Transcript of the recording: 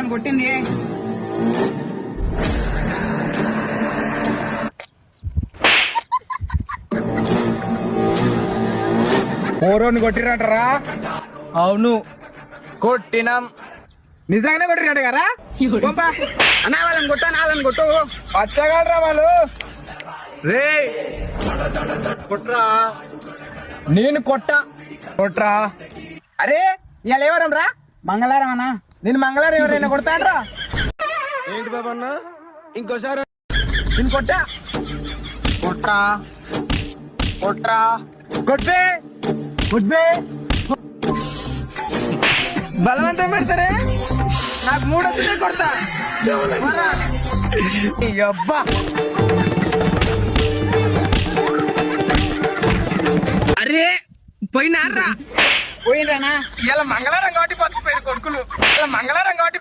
నన్ను కొట్టింది. ఓరోని కొట్టిరంటారా? అవును కొట్టినాం. నిజంగానే కొట్టిరంట కదా? అన్నా వాళ్ళని కొట్టు, వాళ్ళని కొట్టు. పచ్చగలరా వాళ్ళు. రే కొట్రా. నేను కొట్రా. అరే ఇవాళ ఎవరం రా? మంగళవారం అన్నా. నేను మంగళవారం ఎవరైనా కొడతాడ్రా? ఏంటి బాబు అన్న ఇంకోసారి నేను కొట్టా. కొట్రా కొట్రా. కొట్టే. బలవంతం పెడతారే. నాకు 3 వస్తుంది కొడతా. అబ్బా అరే పోయినారా? పోయినరానా? ఇలా మంగళవారం కాబట్టి బతికిపోయారు కొడుకులు. ఇలా మంగళవారం కాబట్టి